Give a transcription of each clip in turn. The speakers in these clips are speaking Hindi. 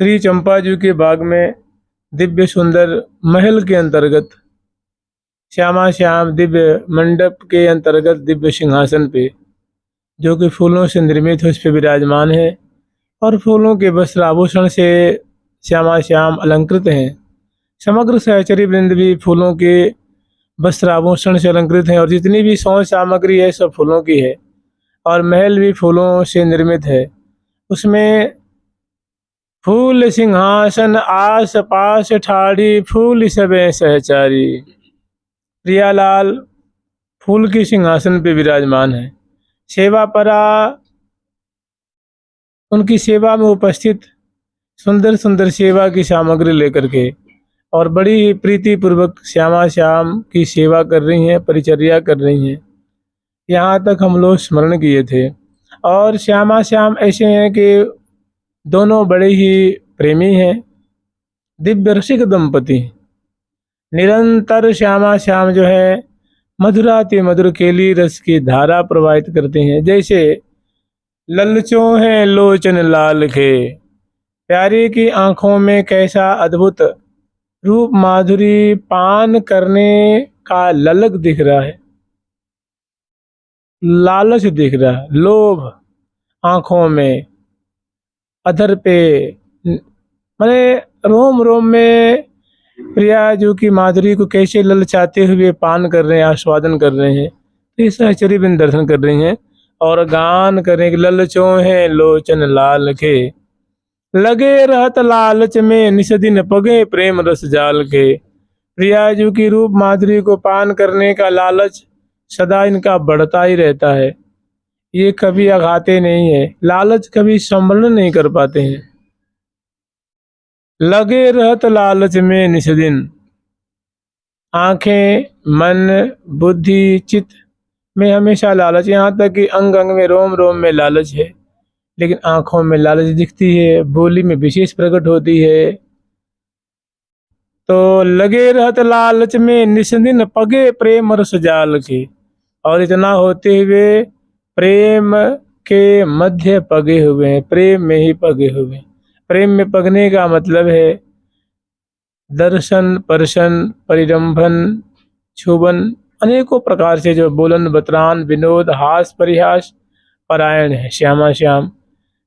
श्री चंपाजू के बाग में दिव्य सुंदर महल के अंतर्गत श्यामा श्याम दिव्य मंडप के अंतर्गत दिव्य सिंहासन पे, जो कि फूलों से निर्मित है, उस पे विराजमान है और फूलों के वस्त्र आभूषण से श्यामा श्याम अलंकृत हैं। समग्र सहचरी वृंद भी फूलों के वस्त्र आभूषण से अलंकृत हैं और जितनी भी सौंदर्य सामग्री है सब फूलों की है और महल भी फूलों से निर्मित है। उसमें फूल सिंहासन आस पास ठाड़ी, फूल सबे सहचारी। प्रियालाल फूल के सिंहासन पे विराजमान है। सेवा परा उनकी सेवा में उपस्थित सुंदर सुंदर सेवा की सामग्री लेकर के और बड़ी ही प्रीति पूर्वक श्यामा श्याम की सेवा कर रही हैं, परिचर्या कर रही हैं। यहाँ तक हम लोग स्मरण किए थे। और श्यामा श्याम ऐसे हैं कि दोनों बड़े ही प्रेमी हैं, दिव्य रसिक दंपति। निरंतर श्यामा श्याम जो है मधुराति मधुर केली रस की धारा प्रवाहित करते हैं। जैसे ललचों हैं लोचन लाल के, प्यारे की आंखों में कैसा अद्भुत रूप माधुरी पान करने का ललक दिख रहा है, लालच दिख रहा है, लोभ आंखों में, अधर पे, माने रोम रोम में प्रिया जो की माधुरी को कैसे ललचाते हुए पान कर रहे हैं, आस्वादन कर रहे हैं। तो इस सहचरी बिन दर्शन कर रही हैं और गान करें कि ललचों हैं लोचन लाल के, लगे रहत लालच में निस दिन पगे प्रेम रस जाल के। प्रिया जी की रूप माधुरी को पान करने का लालच सदा इनका बढ़ता ही रहता है। ये कभी अघाते नहीं है, लालच कभी संवरण नहीं कर पाते हैं। लगे रहत लालच में निस दिन, आंखें मन बुद्धि चित्त में हमेशा लालच, यहाँ तक कि अंग अंग में रोम रोम में लालच है, लेकिन आंखों में लालच दिखती है, बोली में विशेष प्रकट होती है। तो लगे रहत लालच में निस्दिन पगे प्रेम रस जाल के, और इतना होते हुए प्रेम के मध्य पगे हुए हैं, प्रेम में ही पगे हुए हैं। प्रेम में पगने का मतलब है दर्शन पर्शन परिरंभन छुबन, अनेकों प्रकार से जो बोलन बतरान विनोद हास परिहास परायण है श्यामा श्याम।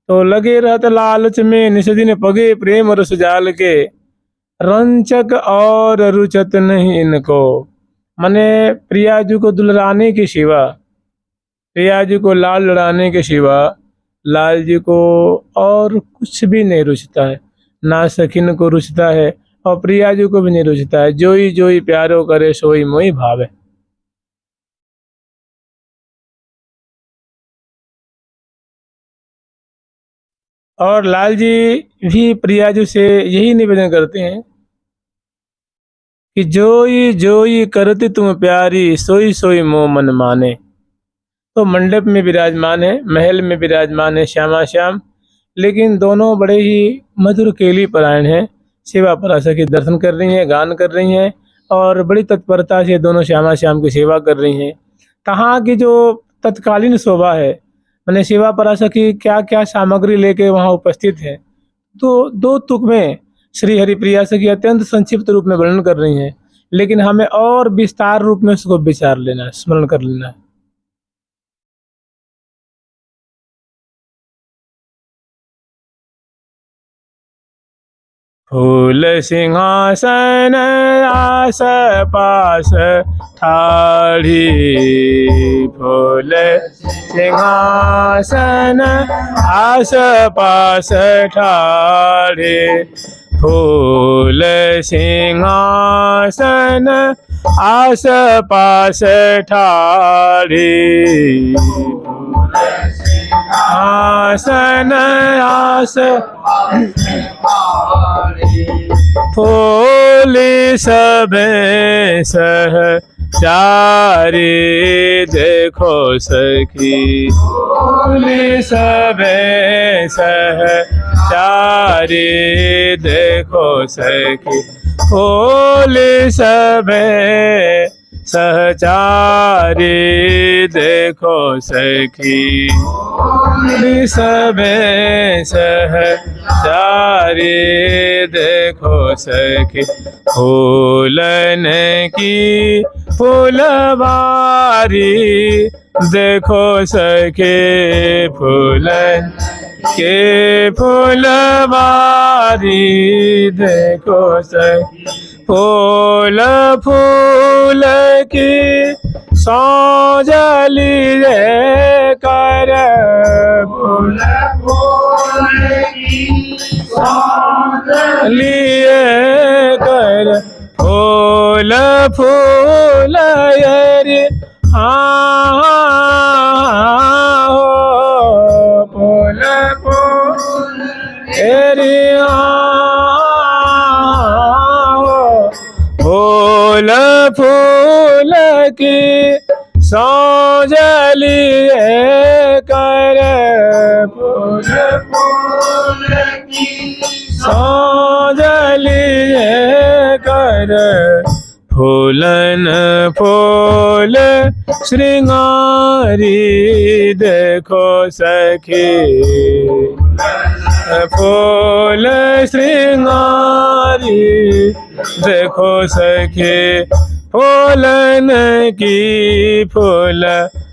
तो लगे रहत लालच में निस्दिन पगे प्रेम रस जाल के, रंचक और रुचत नहीं इनको। मने प्रिया जी को दुलराने की सिवा, प्रिया जी को लाल लड़ाने के सिवा लाल जी को और कुछ भी नहीं रुचता है। ना सखिन को रुचता है और प्रिया जी को भी नहीं रुचता है। जोई जोई प्यारो करे सोई मोई भावे। और लाल जी भी प्रिया जी से यही निवेदन करते हैं कि जोई जोई करती तुम प्यारी, सोई सोई मोह मन माने। तो मंडप में विराजमान है, महल में विराजमान है श्यामा श्याम, लेकिन दोनों बड़े ही मधुर केली परायण हैं। सेवा पराशर के दर्शन कर रही हैं, गान कर रही हैं और बड़ी तत्परता से दोनों श्यामा श्याम की सेवा कर रही हैं। कहाँ की जो तत्कालीन शोभा है, मैंने सेवा पराशर की क्या क्या सामग्री लेके वहाँ उपस्थित है, तो दो तुक में श्री हरिप्रिया से की अत्यंत संक्षिप्त रूप में वर्णन कर रही हैं, लेकिन हमें और विस्तार रूप में उसको विचार लेना है, स्मरण कर लेना है। फूल सिंहासन आस पास ठाड़ी, फूल सिंहासन आस पास ठाड़ी, फूल सिंहासन आस पास ठाड़ी, आसन आस फूली सब सहचारी, देखो सखी फूली सब सहचारी, देखो सखी फूली सब सहचारी देखो सखी सबे सहचारी देखो सखी फूलन की फूलवारी देखो सखी फूलन के फूलवारी देखो सखी फूल फूल की सौजली रे कर फूल फूल की सौजली कर फूल फूल रे फूल फूल रे फूल फूल की सौजली कर फूल फूल की सौजली कर फूलन फूल श्रृंगारी देखो सखी फूल श्रृंगारी देखो सखी फूलन की फूल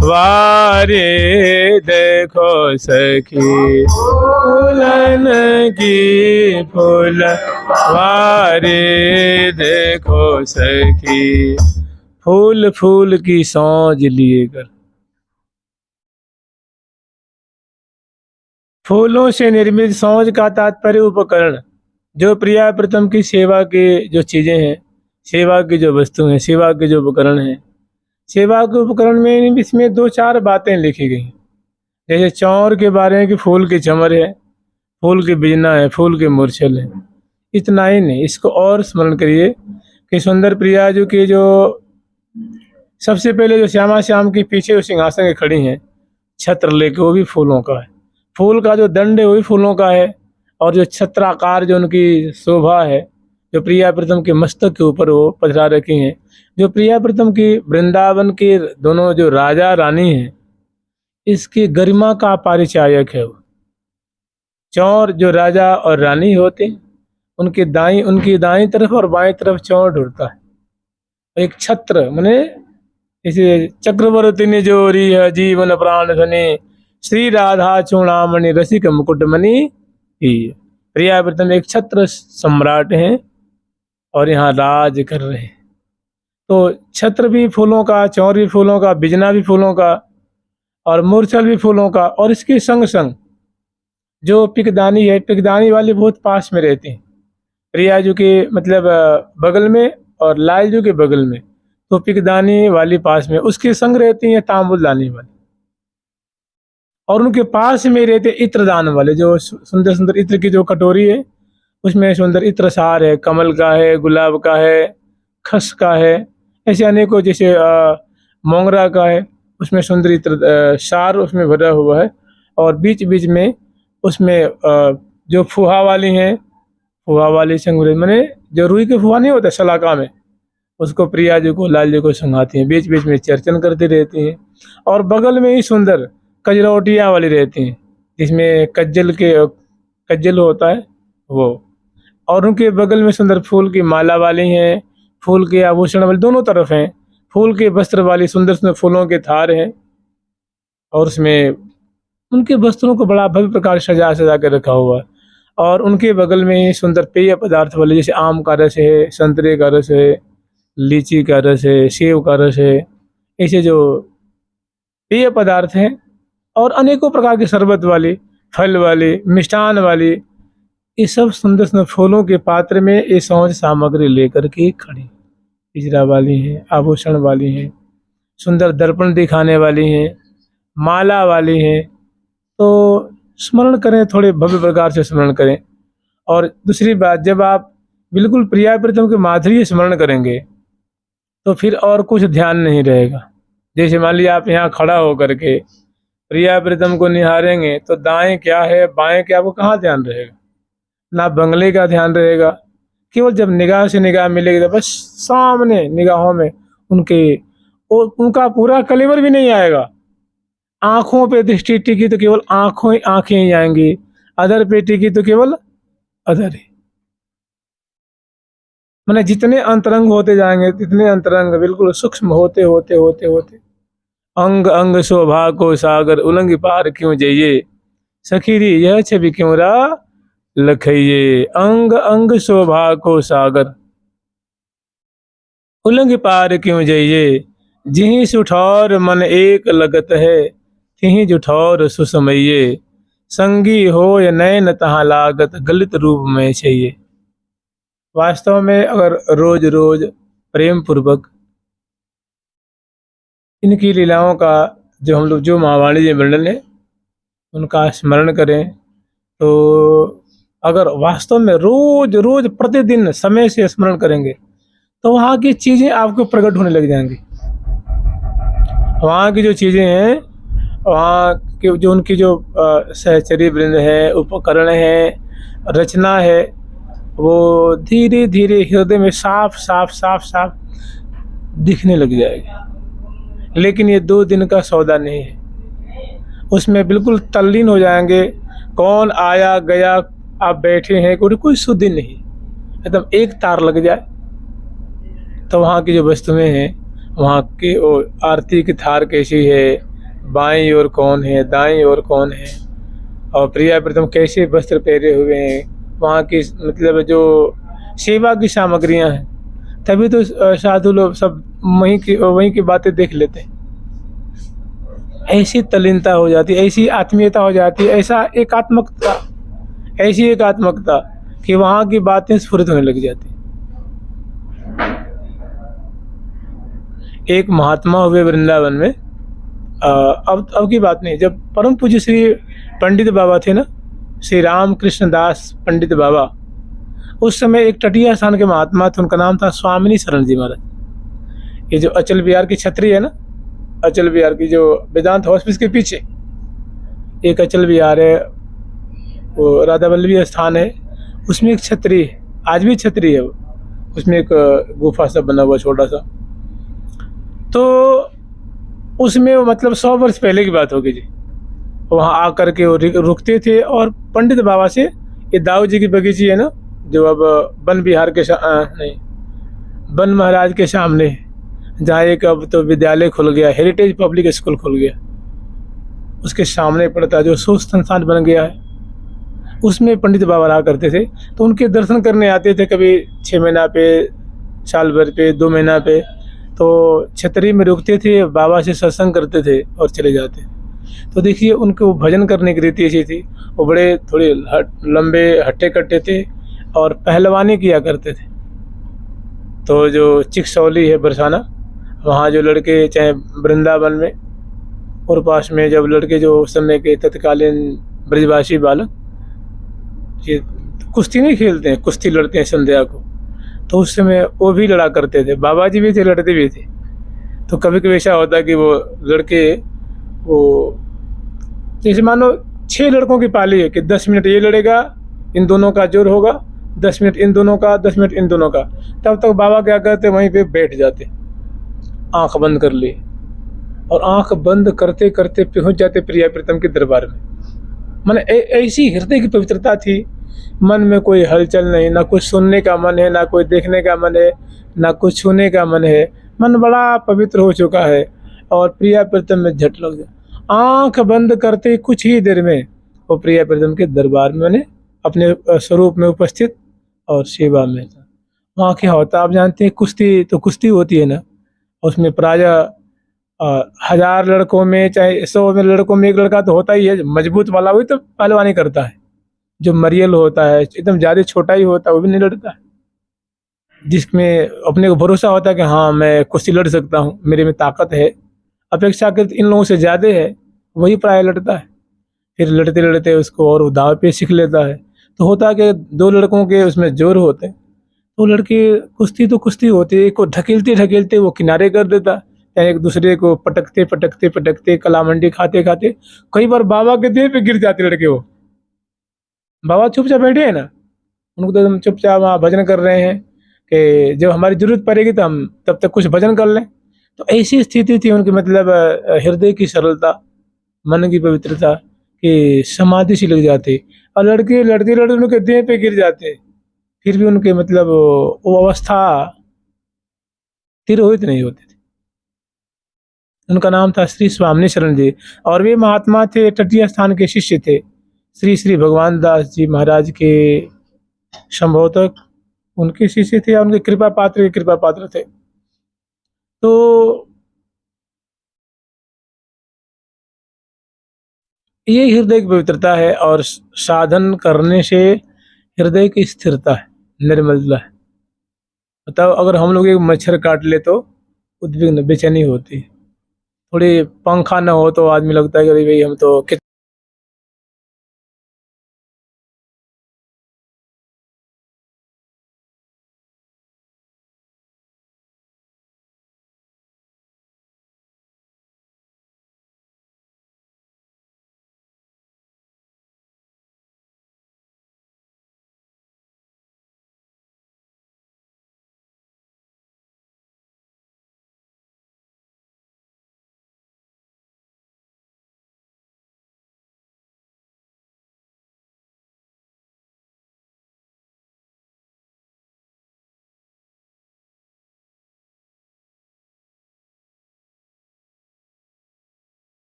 वारी देखो सखी फूलन की फूल वारी देखो सखी फूल फूल की सौंज लिए कर। फूलों से निर्मित सौंज का तात्पर्य उपकरण, जो प्रिया प्रीतम की सेवा के जो चीजें हैं, सेवा की जो वस्तु हैं, सेवा के जो उपकरण हैं, सेवा के उपकरण में इसमें 2-4 बातें लिखी गई। जैसे चौर के बारे में कि फूल के चमर है, फूल के बिजना है, फूल के मूर्छल है। इतना ही नहीं, इसको और स्मरण करिए कि सुंदर प्रिया जो के जो सबसे पहले जो श्यामा श्याम के पीछे जो सिंहासन के खड़ी हैं छत्र लेके, वो भी फूलों का है। फूल का जो दंड है वो भी फूलों का है, और जो छत्राकार जो उनकी शोभा है, जो प्रिया प्रीतम के मस्तक के ऊपर वो पधरा रखी हैं, जो प्रिया प्रीतम की वृंदावन के दोनों जो राजा रानी हैं, इसकी गरिमा का परिचायक है वो। चौर जो राजा और रानी होते हैं, उनकी दाईं तरफ और बाएं तरफ चौर ढुरता है। एक छत्र माने इसे चक्रवर्ती ने जोरी है जीवन प्राण धनी, श्री राधा चूड़ामणि रसिक मुकुटमणि ही। प्रिया प्रीतम एक छत्र सम्राट हैं और यहाँ राज कर रहे हैं। तो छत्र भी फूलों का, चौर भी फूलों का, बिजना भी फूलों का, और मूर्छल भी फूलों का। और इसके संग संग जो पिकदानी है, पिकदानी वाली बहुत पास में रहती हैं प्रिया जी के, मतलब बगल में, और लाल जी के बगल में। तो पिकदानी वाली पास में, उसके संग रहती हैं तांबुलदानी वाली, और उनके पास में रहते इत्रदान वाले, जो सुंदर सुंदर इत्र की जो कटोरी है, उसमें सुंदर इत्र सार है, कमल का है, गुलाब का है, खस का है, ऐसे अनेकों, जैसे मोंगरा का है, उसमें सुंदर इत्र सार उसमें भरा हुआ है। और बीच बीच में उसमें जो फुहा वाली हैं, फुहा वाली संग मैंने जो रुई के फुहा नहीं होता सलाका में, उसको प्रिया जी को, लाल जी को संगाती हैं, बीच बीच में चर्चन करती रहती हैं। और बगल में ही सुंदर कजरौटियाँ वाली रहती हैं, जिसमें कज्जल होता है वो। और उनके बगल में सुंदर फूल की माला वाली हैं, फूल के आभूषण वाली दोनों तरफ हैं, फूल के वस्त्र वाली सुंदर सुंदर फूलों के थार हैं। और उसमें उनके वस्त्रों को बड़ा भव्य प्रकार सजा सजा कर रखा हुआ है। और उनके बगल में ही सुंदर पेय पदार्थ वाले, जैसे आम का रस है, संतरे का रस है, लीची का रस है, सेब का रस है, ऐसे जो पेय पदार्थ हैं। और अनेकों प्रकार के शरबत वाली, फल वाली, मिष्ठान वाली, ये सब सुंदर सुंदर फूलों के पात्र में ये सौंज सामग्री लेकर के खड़ी, पिजरा वाली हैं, आभूषण वाली हैं, सुंदर दर्पण दिखाने वाली हैं, माला वाली हैं। तो स्मरण करें, थोड़े भव्य प्रकार से स्मरण करें। और दूसरी बात, जब आप बिल्कुल प्रिया प्रीतम के माधुर्य स्मरण करेंगे तो फिर और कुछ ध्यान नहीं रहेगा। जैसे मान लीजिए आप यहाँ खड़ा होकर के प्रिया प्रीतम को निहारेंगे, तो दाएं क्या है बाएं क्या, आपको कहाँ ध्यान रहेगा? ना बंगले का ध्यान रहेगा। केवल जब निगाह से निगाह मिलेगी तो बस सामने निगाहों में उनके उनका पूरा कलेवर भी नहीं आएगा। आंखों पे दृष्टि टिकी तो केवल आंखें ही आएंगी, अधर पे टिकी तो केवल अधर ही। मैंने जितने अंतरंग होते जाएंगे, तितने अंतरंग बिल्कुल सूक्ष्म होते होते होते होते अंग अंग शोभा को सागर उलंग पार क्यों जाइए, सखीरी यह छवि क्यों रा लखइये। अंग अंग शोभा को सागर उलंग पार क्यों जाइए, जिहि सुठौर मन एक लगत है, तिहि जुठौर सुसमइये। संगी हो या नैन तहाँ लागत, गलित रूप में चाहिए। वास्तव में अगर रोज रोज प्रेम पूर्वक इनकी लीलाओं का जो हम लोग जो महावाणी जी वर्णन है उनका स्मरण करें, तो अगर वास्तव में रोज रोज प्रतिदिन समय से स्मरण करेंगे तो वहाँ की चीज़ें आपको प्रकट होने लग जाएंगी। वहाँ की जो चीज़ें हैं, वहाँ के जो उनकी जो सहचरी वृंद है, उपकरण है, रचना है, वो धीरे धीरे हृदय में साफ साफ साफ साफ दिखने लग जाएगी। लेकिन ये 2 दिन का सौदा नहीं है, उसमें बिल्कुल तल्लीन हो जाएंगे। कौन आया गया, आप बैठे हैं, कोई सुधि नहीं, एकदम एक तार लग जाए तो वहाँ की जो वस्तुएं हैं, वहाँ की वो आरती की थार कैसी है, बाईं ओर कौन है, दाईं ओर कौन है, और प्रिया प्रीतम कैसे वस्त्र पहने हुए हैं, वहाँ की मतलब जो सेवा की सामग्रियाँ हैं, तभी तो साधु लोग सब वहीं की बातें देख लेते हैं। ऐसी तल्लीनता हो जाती, ऐसी आत्मीयता हो जाती, ऐसा एकात्मकता, ऐसी एकात्मकता कि वहाँ की बातें स्फुरित होने लग जाती। एक महात्मा हुए वृंदावन में, अब की बात नहीं, जब परम पूज्य श्री पंडित बाबा थे ना, श्री राम कृष्ण दास पंडित बाबा, उस समय एक तटीय स्थान के महात्मा थे, उनका नाम था स्वामिनी शरण जी महाराज। ये जो अचल बिहार की छतरी है ना, अचल बिहार की जो वेदांत हॉस्पिस के पीछे एक अचल बिहार है, वो राधा वल्लभी स्थान है, उसमें एक छतरी है, आज भी छतरी है वो, उसमें एक गुफा सा बना हुआ छोटा सा। तो उसमें वो मतलब 100 वर्ष पहले की बात होगी जी, वहाँ आकर के वो रुकते थे और पंडित बाबा से, ये दाऊ जी की बगीची है ना, जो अब वन बिहार के नहीं, वन महाराज के सामने, जहाँ एक अब तो विद्यालय खुल गया, हेरिटेज पब्लिक स्कूल खुल गया, उसके सामने पड़ता जो शोध संस्थान बन गया है, उसमें पंडित बाबा रहा करते थे। तो उनके दर्शन करने आते थे, कभी 6 महीना पे, साल भर पे, 2 महीना पे, तो छतरी में रुकते थे, बाबा से सत्संग करते थे और चले जाते। तो देखिए उनके वो भजन करने की रीति ऐसी थी, वो बड़े थोड़े लंबे हट्टे कट्टे थे और पहलवानी किया करते थे। तो जो चिकसौली है बरसाना, वहाँ जो लड़के, चाहे वृंदावन में और पास में जब लड़के जो उस समय के तत्कालीन ब्रजवासी बालक ये कुश्ती नहीं खेलते हैं, कुश्ती लड़ते हैं संध्या को, तो उस समय वो भी लड़ा करते थे, बाबा जी भी थे, लड़ते भी थे। तो कभी कभी ऐसा होता कि वो लड़के, वो जैसे मानो 6 लड़कों की पाली है कि 10 मिनट ये लड़ेगा, इन दोनों का जोर होगा, 10 मिनट इन दोनों का, 10 मिनट इन दोनों का, तब तक बाबा क्या करते, वहीं पे बैठ जाते, आंख बंद कर ली, और आंख बंद करते करते पहुंच जाते प्रिया प्रीतम के दरबार में। माने ऐसी हृदय की पवित्रता थी, मन में कोई हलचल नहीं, ना कुछ सुनने का मन है, ना कोई देखने का मन है, ना कुछ छूने का मन है, मन बड़ा पवित्र हो चुका है। और प्रिया प्रीतम में झट लग गया, आंख बंद करते कुछ ही देर में वो प्रिया प्रीतम के दरबार में, मैंने अपने स्वरूप में उपस्थित और सेवा में था। वहाँ क्या होता आप जानते हैं, कुश्ती तो कुश्ती होती है ना, उसमें प्रायः 1000 लड़कों में, चाहे 100 में लड़कों में एक लड़का तो होता ही है मजबूत वाला, वही तो पहलवानी करता है। जो मरियल होता है, एकदम ज़्यादा छोटा ही होता है, वो भी नहीं लड़ता है। जिसमें अपने को भरोसा होता है कि हाँ मैं कुश्ती लड़ सकता हूँ, मेरे में ताकत है, अपेक्षाकृत इन लोगों से ज़्यादा है, वही प्राय लड़ता है। फिर लड़ते लड़ते उसको और दाव पे सीख लेता है। तो होता है कि 2 लड़कों के उसमें जोर होते हैं, तो लड़के कुश्ती तो कुश्ती होती है, को ढकेलते ढकेलते वो किनारे कर देता, या एक दूसरे को पटकते पटकते पटकते कलामंडी खाते खाते कई बार बाबा के देह पे गिर जाते लड़के। वो बाबा चुपचाप बैठे हैं ना, उनको तो हम चुपचाप वहाँ भजन कर रहे हैं कि जब हमारी जरूरत पड़ेगी तो हम तब तक कुछ भजन कर लें। तो ऐसी स्थिति थी उनकी, मतलब हृदय की सरलता, मन की पवित्रता कि समाधि सी लग जाती। और लड़के लड़ते लड़ते उनके देह पे गिर जाते, फिर भी उनके मतलब वो अवस्था तिरोहित नहीं होती थी। उनका नाम था श्री स्वामी शरण जी, और वे महात्मा थे, तटीय स्थान के शिष्य थे। श्री श्री भगवान दास जी महाराज के संभवतः उनके शिष्य थे या उनके कृपा पात्र के कृपा पात्र थे। तो ये हृदय की पवित्रता है, और साधन करने से हृदय की स्थिरता है, निर्मलता है। बताओ, अगर हम लोग एक मच्छर काट ले तो उद्विग्न बेचैनी होती है, थोड़ी पंखा ना हो तो आदमी लगता है कि अरे भाई हम तो